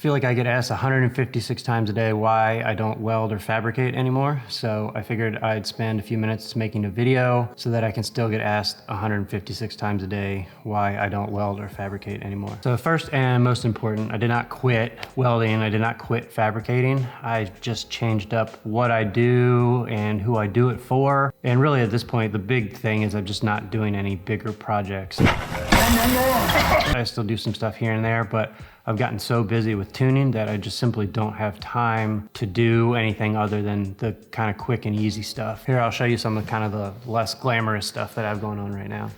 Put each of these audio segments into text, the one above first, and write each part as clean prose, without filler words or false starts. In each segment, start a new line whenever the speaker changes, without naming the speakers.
I feel like I get asked 156 times a day why I don't weld or fabricate anymore. So I figured I'd spend a few minutes making a video so that I can still get asked 156 times a day why I don't weld or fabricate anymore. So first and most important, I did not quit welding. I did not quit fabricating. I just changed up what I do and who I do it for. And really at this point, the big thing is I'm just not doing any bigger projects. I still do some stuff here and there, but I've gotten so busy with tuning that I just simply don't have time to do anything other than the kind of quick and easy stuff. Here, I'll show you some of kind of the less glamorous stuff that I have going on right now.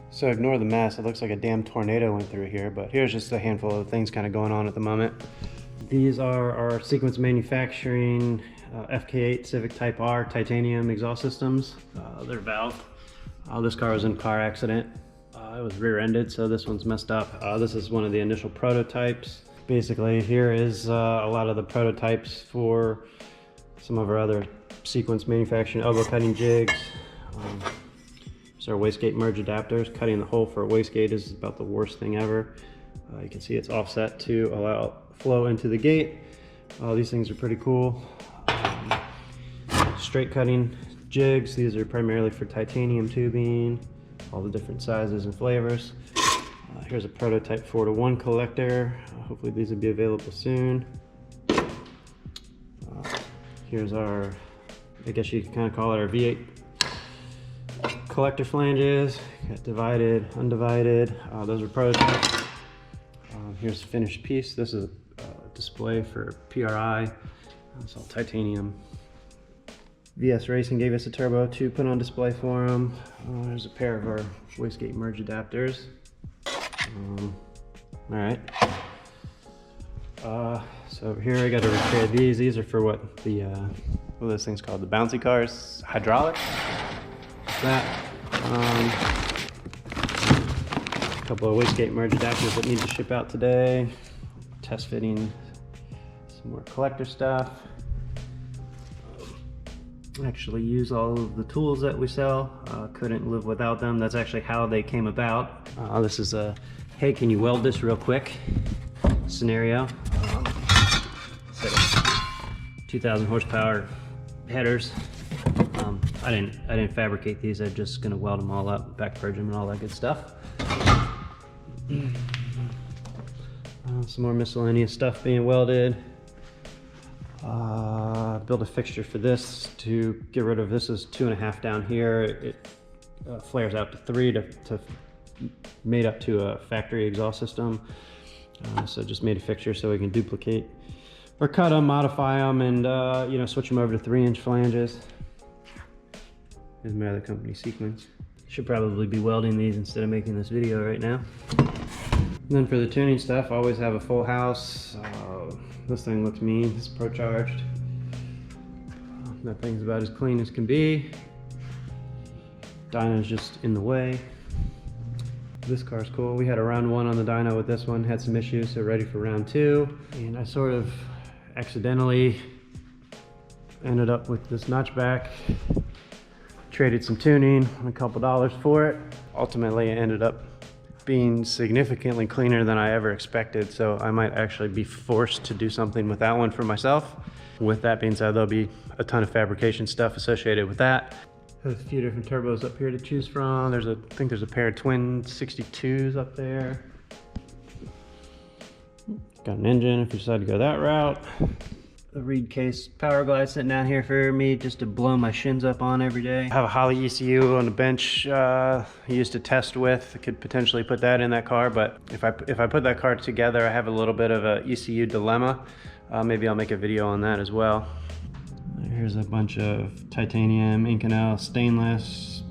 So ignore the mess. It looks like a damn tornado went through here, but here's just a handful of things kind of going on at the moment. These are our Sequence Manufacturing FK8 Civic Type R titanium exhaust systems. They're valve. This car was in a car accident. It was rear-ended, so this one's messed up. This is one of the initial prototypes. Basically, here is a lot of the prototypes for some of our other Sequence Manufacturing elbow cutting jigs. These are wastegate merge adapters. Cutting the hole for a wastegate is about the worst thing ever. You can see it's offset to allow flow into the gate. These things are pretty cool. Straight cutting jigs. These are primarily for titanium tubing. All the different sizes and flavors. Here's a prototype 4-to-1 collector. Hopefully these will be available soon. Here's our, I guess you can kind of call it our V8 collector flanges. Got divided, undivided. Those are prototypes. Here's a finished piece. This is a display for PRI. It's all titanium. VS Racing gave us a turbo to put on display for them. There's a pair of our wastegate merge adapters. All right. So here I got to repair these. These are for what this thing's called, the bouncy cars, hydraulic. That. A couple of wastegate merge adapters that need to ship out today. Test fitting some more collector stuff. Actually use all of the tools that we sell. Couldn't live without them. That's actually how they came about. This is a, hey, can you weld this real quick scenario. 2,000 horsepower headers. I didn't fabricate these. I'm just gonna weld them all up, back purge them and all that good stuff. Some more miscellaneous stuff being welded. Build a fixture for this to get rid of, this is 2.5 down here. It flares out to 3 to made up to a factory exhaust system. So just made a fixture so we can duplicate or cut them, modify them, and switch them over to 3-inch flanges. Here's my other company, Sequence. Should probably be welding these instead of making this video right now. And then for the tuning stuff, I always have a full house. This thing looks mean. It's Pro Charged. That thing's about as clean as can be. Dyno's just in the way. This car's cool. We had a round 1 on the dyno with this one, had some issues, so ready for round 2. And I sort of accidentally ended up with this notchback. Traded some tuning, a couple dollars for it. Ultimately, it ended up being significantly cleaner than I ever expected, so I might actually be forced to do something with that one for myself. With that being said, there'll be a ton of fabrication stuff associated with that. There's a few different turbos up here to choose from. I think there's a pair of twin 62s up there. Got an engine if you decide to go that route. A reed case power glide sitting down here for me just to blow my shins up on every day. I have a Holley ECU on the bench I used to test with. I could potentially put that in that car, but if I put that car together, I have a little bit of a ECU dilemma. Maybe I'll make a video on that as well. Here's a bunch of titanium, Inconel, stainless,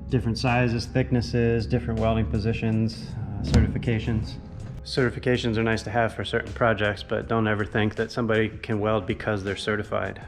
different sizes, thicknesses, different welding positions, certifications. Certifications are nice to have for certain projects, but don't ever think that somebody can weld because they're certified.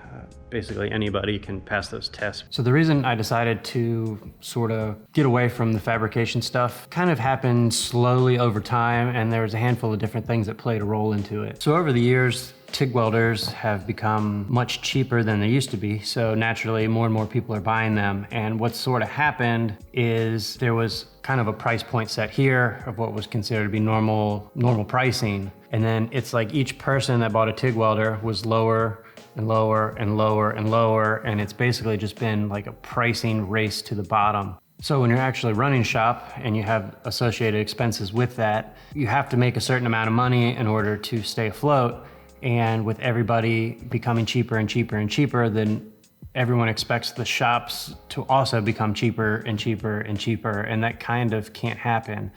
Basically anybody can pass those tests. So the reason I decided to sort of get away from the fabrication stuff kind of happened slowly over time, and there was a handful of different things that played a role into it. So over the years, TIG welders have become much cheaper than they used to be. So naturally, more and more people are buying them. And what sort of happened is there was kind of a price point set here of what was considered to be normal pricing. And then it's like each person that bought a TIG welder was lower and lower and lower and lower. And it's basically just been like a pricing race to the bottom. So when you're actually running shop and you have associated expenses with that, you have to make a certain amount of money in order to stay afloat. And with everybody becoming cheaper and cheaper and cheaper, then everyone expects the shops to also become cheaper and cheaper and cheaper. And that kind of can't happen.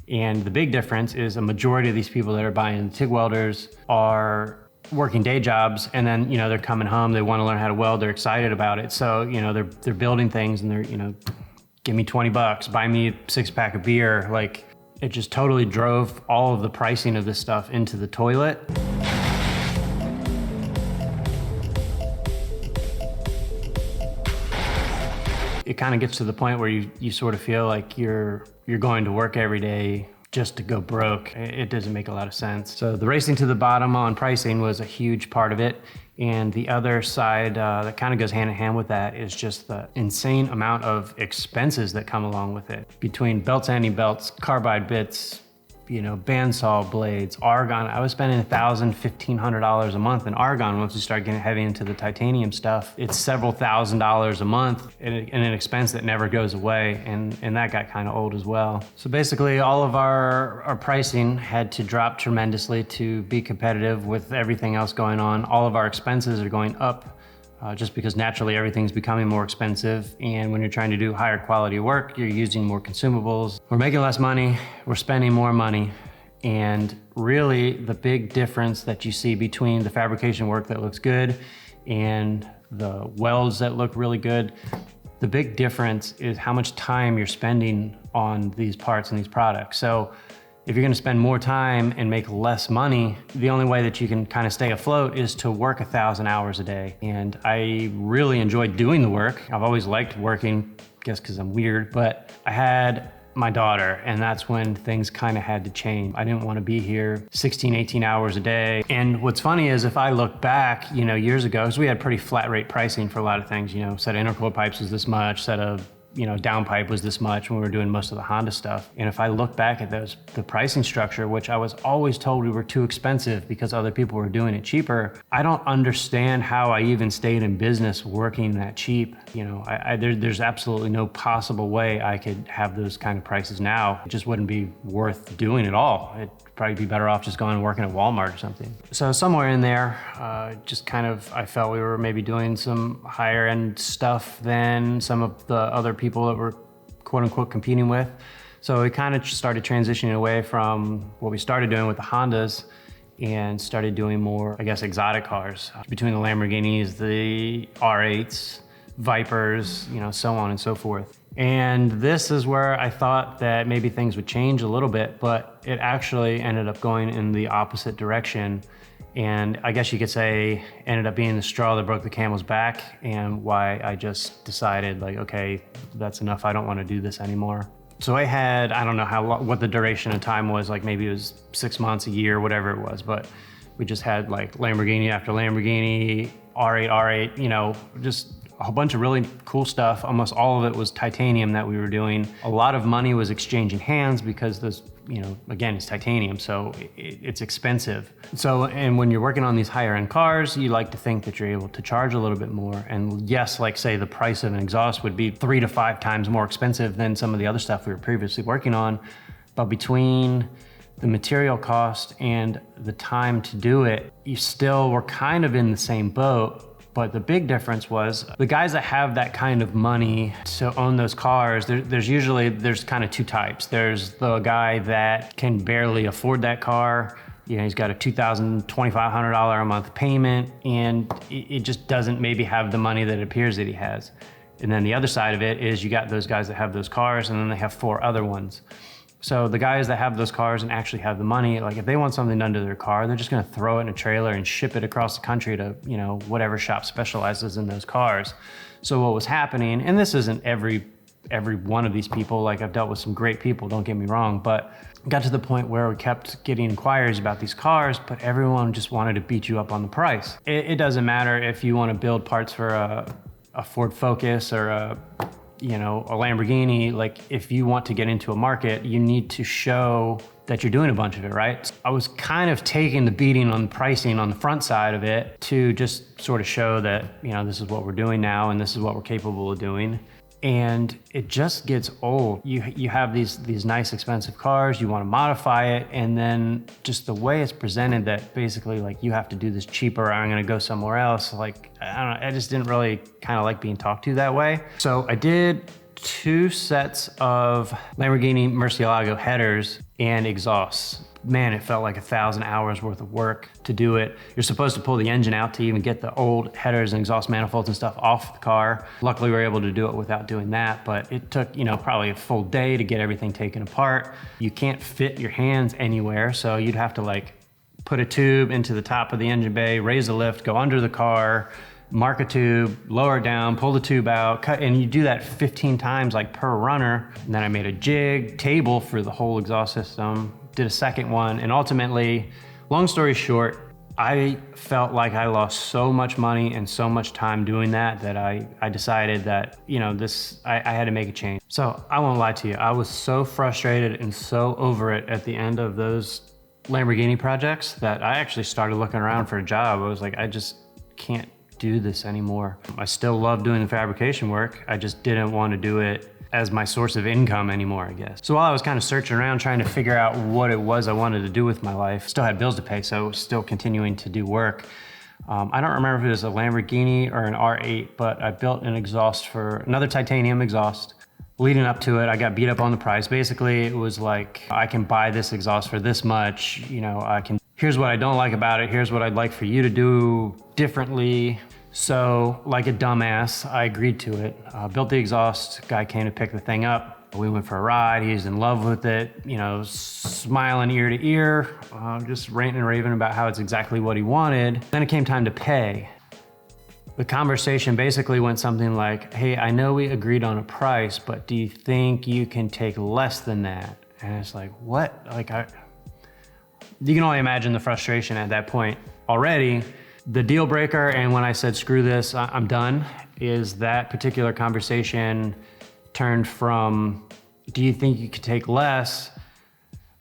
And the big difference is a majority of these people that are buying TIG welders are working day jobs, and then, you know, they're coming home, they want to learn how to weld, they're excited about it. So, you know, they're building things and they're, you know, give me $20, buy me a 6-pack of beer. Like, it just totally drove all of the pricing of this stuff into the toilet. It kind of gets to the point where you sort of feel like you're going to work every day just to go broke. It doesn't make a lot of sense. So the racing to the bottom on pricing was a huge part of it. And the other side that kind of goes hand in hand with that is just the insane amount of expenses that come along with it. Between belt sanding belts, carbide bits, you know, bandsaw blades, argon. I was spending $1,000, $1,500 a month in argon once we started getting heavy into the titanium stuff. It's several $1,000s a month and an expense that never goes away, and that got kind of old as well. So basically all of our pricing had to drop tremendously to be competitive with everything else going on. All of our expenses are going up just because naturally everything's becoming more expensive. And when you're trying to do higher quality work, you're using more consumables. We're making less money, we're spending more money. And really the big difference that you see between the fabrication work that looks good and the welds that look really good, the big difference is how much time you're spending on these parts and these products. So if you're gonna spend more time and make less money, the only way that you can kind of stay afloat is to work 1,000 hours a day. And I really enjoyed doing the work. I've always liked working, I guess because I'm weird, but I had my daughter, and that's when things kind of had to change. I didn't want to be here 16, 18 hours a day. And what's funny is if I look back, you know, years ago, because we had pretty flat rate pricing for a lot of things, you know, set of intercoil pipes was this much, set of, you know, downpipe was this much when we were doing most of the Honda stuff. And if I look back at the pricing structure, which I was always told we were too expensive because other people were doing it cheaper, I don't understand how I even stayed in business working that cheap. You know, there's absolutely no possible way I could have those kind of prices now. It just wouldn't be worth doing at all. It'd probably be better off just going and working at Walmart or something. So somewhere in there, just kind of, I felt we were maybe doing some higher end stuff than some of the other people that we're quote unquote competing with. So we kind of started transitioning away from what we started doing with the Hondas and started doing more, I guess, exotic cars. Between the Lamborghinis, the R8s, Vipers, you know, so on and so forth. And this is where I thought that maybe things would change a little bit, but it actually ended up going in the opposite direction. And I guess you could say ended up being the straw that broke the camel's back, and why I just decided, like, okay, that's enough. I don't want to do this anymore. So I had, I don't know what the duration of time was, like maybe it was 6 months, a year, whatever it was, but we just had like Lamborghini after Lamborghini, R8, you know, just a whole bunch of really cool stuff. Almost all of it was titanium that we were doing. A lot of money was exchanging hands because this, you know, again, it's titanium, so it's expensive. So, and when you're working on these higher end cars, you like to think that you're able to charge a little bit more. And yes, like say the price of an exhaust would be 3 to 5 times more expensive than some of the other stuff we were previously working on. But between the material cost and the time to do it, you still were kind of in the same boat. But the big difference was the guys that have that kind of money to own those cars, there's kind of two types. There's the guy that can barely afford that car. You know, he's got a $2,000, $2,500 a month payment, and it just doesn't maybe have the money that it appears that he has. And then the other side of it is you got those guys that have those cars, and then they have 4 other ones. So the guys that have those cars and actually have the money, like if they want something done to their car, they're just gonna throw it in a trailer and ship it across the country to, you know, whatever shop specializes in those cars. So what was happening, and this isn't every every one of these people. Like, I've dealt with some great people, don't get me wrong, but got to the point where we kept getting inquiries about these cars, but everyone just wanted to beat you up on the price. It doesn't matter if you want to build parts for a Ford Focus or a Lamborghini. Like, if you want to get into a market, you need to show that you're doing a bunch of it, right? I was kind of taking the beating on pricing on the front side of it to just sort of show that, this is what we're doing now and this is what we're capable of doing. And it just gets old. You have these nice expensive cars, you want to modify it, and then just the way it's presented that basically like you have to do this cheaper, I'm gonna go somewhere else. Like, I don't know, I just didn't really kind of like being talked to that way. So I did 2 sets of Lamborghini Murcielago headers and exhausts. Man, it felt like 1,000 hours worth of work to do it. You're supposed to pull the engine out to even get the old headers and exhaust manifolds and stuff off the car. Luckily, we were able to do it without doing that, but it took, probably a full day to get everything taken apart. You can't fit your hands anywhere, so you'd have to like put a tube into the top of the engine bay, raise the lift, go under the car, mark a tube, lower it down, pull the tube out, cut, and you do that 15 times like per runner. And then I made a jig table for the whole exhaust system, did a second one, and ultimately, long story short, I felt like I lost so much money and so much time doing that I decided that, I had to make a change. So I won't lie to you, I was so frustrated and so over it at the end of those Lamborghini projects that I actually started looking around for a job. I was like, I just can't do this anymore. I still love doing the fabrication work. I just didn't want to do it as my source of income anymore, I guess. So while I was kind of searching around trying to figure out what it was I wanted to do with my life, still had bills to pay, so still continuing to do work. I don't remember if it was a Lamborghini or an R8, but I built an exhaust for another titanium exhaust. Leading up to it, I got beat up on the price. Basically, it was like, I can buy this exhaust for this much, here's what I don't like about it, here's what I'd like for you to do differently. So, like a dumbass, I agreed to it. Built the exhaust, guy came to pick the thing up. We went for a ride, he's in love with it, smiling ear to ear, just ranting and raving about how it's exactly what he wanted. Then it came time to pay. The conversation basically went something like, hey, I know we agreed on a price, but do you think you can take less than that? And it's like, what? You can only imagine the frustration at that point already. The deal breaker, and when I said, screw this, I'm done, is that particular conversation turned from, do you think you could take less?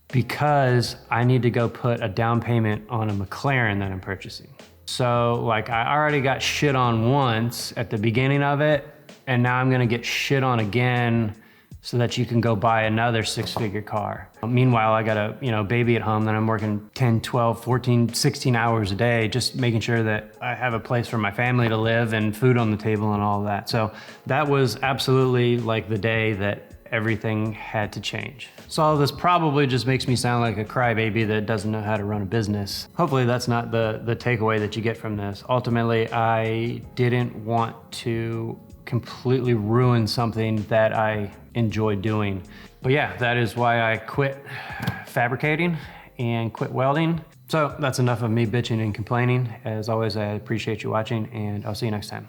Because I need to go put a down payment on a McLaren that I'm purchasing. So I already got shit on once at the beginning of it, and now I'm gonna get shit on again so that you can go buy another 6-figure car. Meanwhile, I got a baby at home that I'm working 10, 12, 14, 16 hours a day, just making sure that I have a place for my family to live and food on the table and all of that. So that was absolutely like the day that everything had to change. So all of this probably just makes me sound like a crybaby that doesn't know how to run a business. Hopefully that's not the takeaway that you get from this. Ultimately, I didn't want to completely ruin something that I enjoy doing. But yeah, that is why I quit fabricating and quit welding. So that's enough of me bitching and complaining. As always, I appreciate you watching, and I'll see you next time.